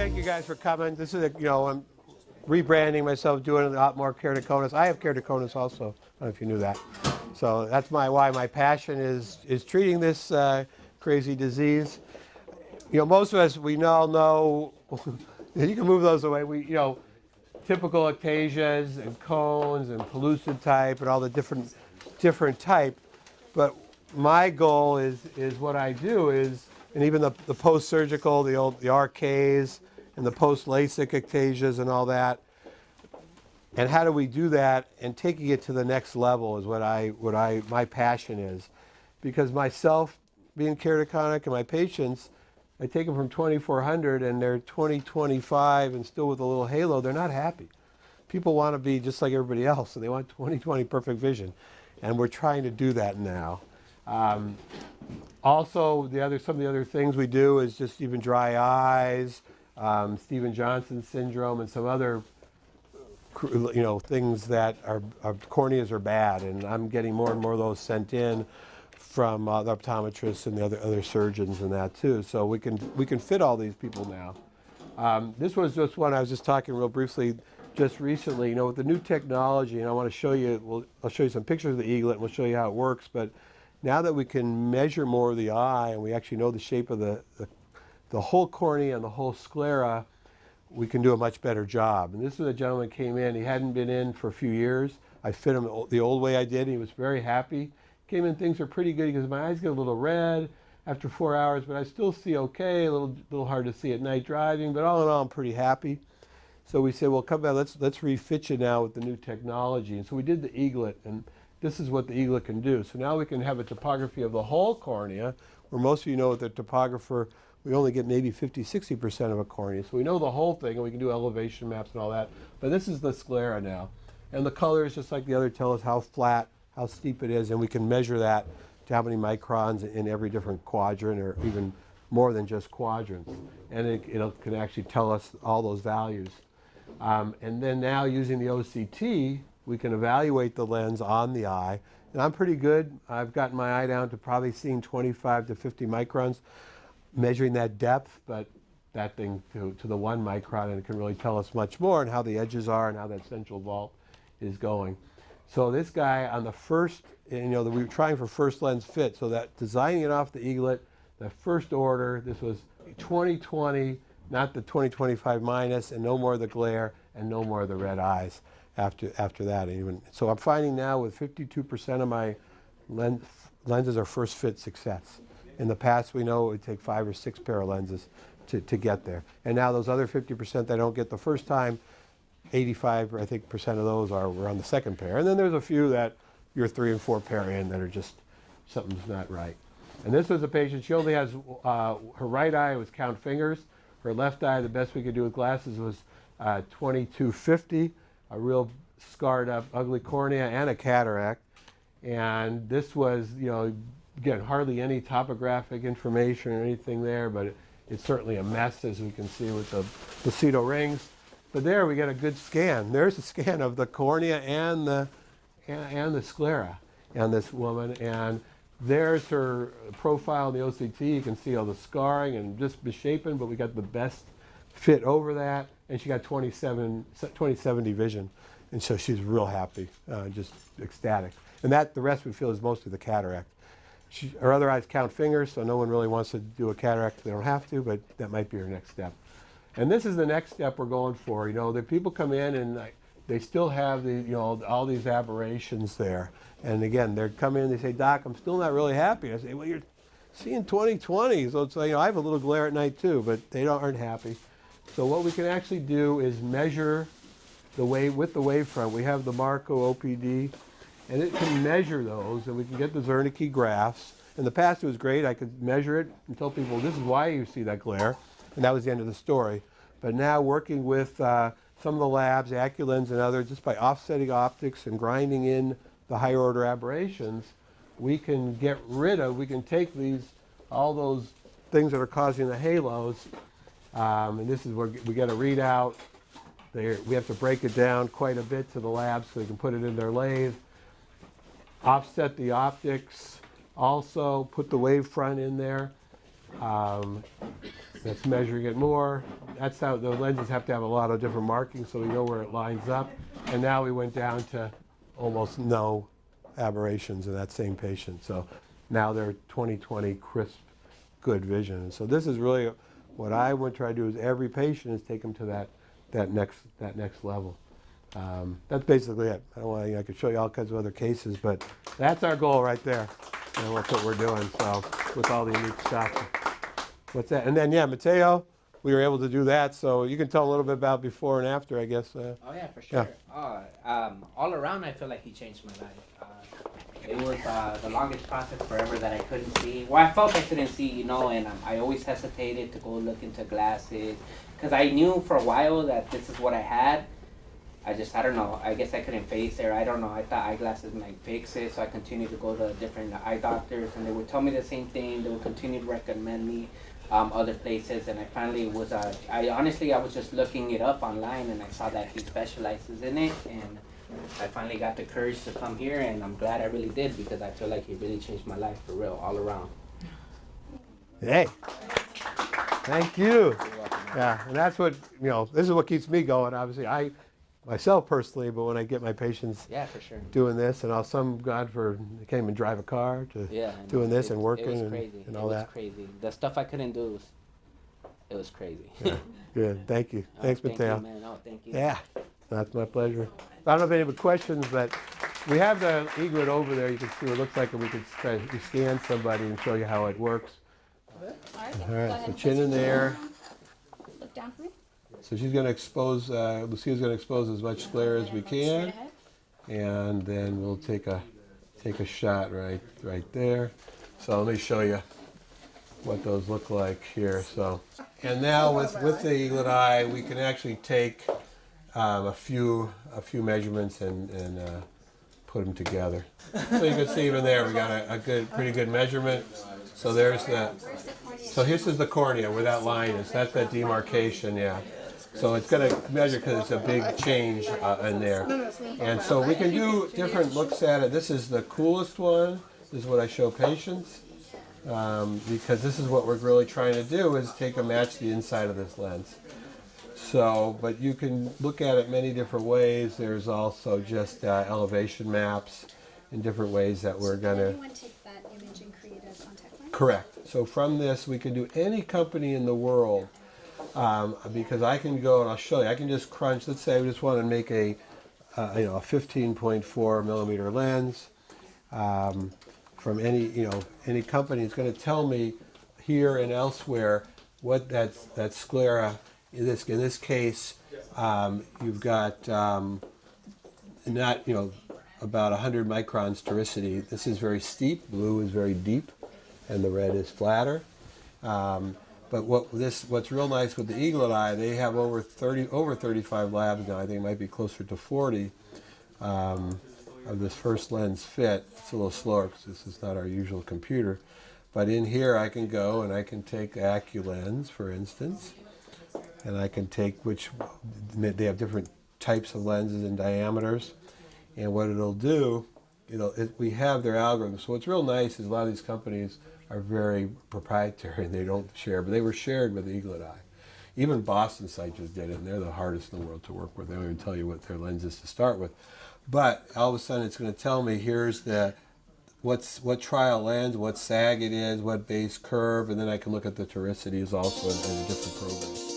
thank you guys for coming. This is, I'm rebranding myself, doing a lot more keratoconus. I have keratoconus also. I don't know if you knew that. So that's why my passion is treating this crazy disease. Most of us, we all know, you can move those away. Typical ectasias and cones and pellucid type and all the different type. But my goal is what I do is, and even the post-surgical, the RKs and the post-LASIK ectasias and all that. And how do we do that? And taking it to the next level is my passion is. Because myself, being keratoconic, and my patients, I take them from 2400 and they're 20/25 and still with a little halo, they're not happy. People want to be just like everybody else, so they want 20/20 perfect vision. And we're trying to do that now. Also, some of the other things we do is just even dry eyes, Stevens-Johnson syndrome, and some other things that our corneas are bad, and I'm getting more and more of those sent in from the optometrists and the other surgeons and that too. So we can fit all these people now. This was just one I was just talking real briefly just recently. With the new technology, and I want to show you. I'll show you some pictures of the eaglet, and we'll show you how it works. But now that we can measure more of the eye, and we actually know the shape of the whole cornea and the whole sclera, we can do a much better job. And this is a gentleman came in. He hadn't been in for a few years. I fit him the old way I did. He was very happy. Came in, things are pretty good because my eyes get a little red after 4 hours, but I still see okay. A little hard to see at night driving, but all in all, I'm pretty happy. So we said, well, come back. Let's refit you now with the new technology. And so we did the eaglet, and this is what the eaglet can do. So now we can have a topography of the whole cornea, where most of you know with the topographer, we only get maybe 50–60% of a cornea. So we know the whole thing, and we can do elevation maps and all that. But this is the sclera now. And the colors, just like the other, tell us how flat, how steep it is, and we can measure that to how many microns in every different quadrant, or even more than just quadrants. And it can actually tell us all those values. And then now using the OCT, we can evaluate the lens on the eye. And I'm pretty good. I've gotten my eye down to probably seeing 25 to 50 microns, measuring that depth, but that thing to the 1 micron, and it can really tell us much more and how the edges are and how that central vault is going. So this guy on the first, we were trying for first lens fit, so that designing it off the eaglet, the first order, this was 20/20, not the 20/25 minus, and no more of the glare and no more of the red eyes after that. So I'm finding now with 52% of my lenses are first fit success. In the past, we know it would take 5 or 6 pair of lenses to get there. And now those other 50% that don't get the first time, 85, I think, percent of those were on the second pair. And then there's a few that you're 3 and 4 pair in that are just, something's not right. And this was a patient, she only has, her right eye was count fingers. Her left eye, the best we could do with glasses was 22/50, a real scarred up, ugly cornea and a cataract. And this was, again, hardly any topographic information or anything there, but it's certainly a mess, as we can see with the placido rings. But there we get a good scan. There's a scan of the cornea and the sclera on this woman. And there's her profile in the OCT. You can see all the scarring and just misshapen, but we got the best fit over that. And she got 20/70 vision. And so she's real happy, just ecstatic. And the rest we feel is mostly the cataract. Her other eyes count fingers, so no one really wants to do a cataract if they don't have to, but that might be her next step. And this is the next step we're going for. The people come in and they still have all these aberrations there. And again, they come in and they say, Doc, I'm still not really happy. I say, well, you're seeing 20/20. So it's like, I have a little glare at night too, but they aren't happy. So what we can actually do is measure with the wavefront. We have the Marco OPD, and it can measure those, and we can get the Zernike graphs. In the past, it was great. I could measure it and tell people, this is why you see that glare. And that was the end of the story. But now working with some of the labs, Aculens and others, just by offsetting optics and grinding in the higher order aberrations, we can take all those things that are causing the halos, and this is where we get a readout. We have to break it down quite a bit to the lab so they can put it in their lathe. Offset the optics, also put the wavefront in there. That's measuring it more. That's how the lenses have to have a lot of different markings so we know where it lines up. And now we went down to almost no aberrations in that same patient. So now they're 20/20 crisp, good vision. And so this is really what I would try to do is every patient is take them to that next level. That's basically it. I could show you all kinds of other cases, but that's our goal right there. And that's what we're doing. So with all the unique stuff. What's that? And then yeah, Mateo, we were able to do that. So you can tell a little bit about before and after, I guess. Oh yeah, for sure. Yeah. All around, I feel like he changed my life. It was the longest process forever that I couldn't see. Well, I felt I couldn't see, you know, and I always hesitated to go look into glasses because I knew for a while that this is what I had. I don't know, I guess I couldn't face it, or I don't know, I thought eyeglasses might fix it, so I continued to go to different eye doctors, and they would tell me the same thing. They would continue to recommend me other places, and I finally was, I was just looking it up online, and I saw that he specializes in it, and I finally got the courage to come here, and I'm glad I really did, because I feel like he really changed my life for real, all around. Hey, thank you. Yeah, and that's what, you know, this is what keeps me going, obviously. Myself personally, but when I get my patients For sure. doing this, and some God for they can't even drive a car to doing this and working and all that. It was crazy. The stuff I couldn't do it was crazy. Yeah. Good, thank you. Thanks, Mateo. Thank you, man. Oh, thank you. Yeah, that's my pleasure. I don't know if any other questions, but we have the eglet over there. You can see what it looks like, and we can scan somebody and show you how it works. All right, so chin in there. Look down for me. So she's going to expose, Lucia's going to expose as much sclera as we can, and then we'll take a shot right there. So let me show you what those look like here. So, and now with the eaglet eye, we can actually take a few measurements and put them together. So you can see even there we got a pretty good measurement. So there's so this is the cornea where that line is. That's that demarcation, yeah. So it's going to measure because it's a big change in there. And so we can do different looks at it. This is the coolest one. This is what I show patients because this is what we're really trying to do is match the inside of this lens. So, but you can look at it many different ways. There's also just elevation maps in different ways that we're going to... Anyone take that image and create a contact lens? Correct. So from this, we can do any company in the world. Because I can go and I'll show you. I can just crunch. Let's say I just want to make a 15.4 millimeter lens from any company. It's going to tell me here and elsewhere what that sclera. In this case, you've got not about 100 microns toricity. This is very steep. Blue is very deep, and the red is flatter. But what's real nice with the eaglet eye, they have over 35 labs now. I think it might be closer to 40 of this first lens fit. It's a little slower because this is not our usual computer. But in here I can go and I can take AccuLens, for instance, and I can take they have different types of lenses and diameters. And what it'll do, we have their algorithm. So what's real nice is a lot of these companies are very proprietary and they don't share, but they were shared with the eaglet eye. Even Boston Sight just did it, and they're the hardest in the world to work with. They don't even tell you what their lens is to start with. But all of a sudden it's going to tell me here's what trial lens, what sag it is, what base curve, and then I can look at the toricities also in a different program.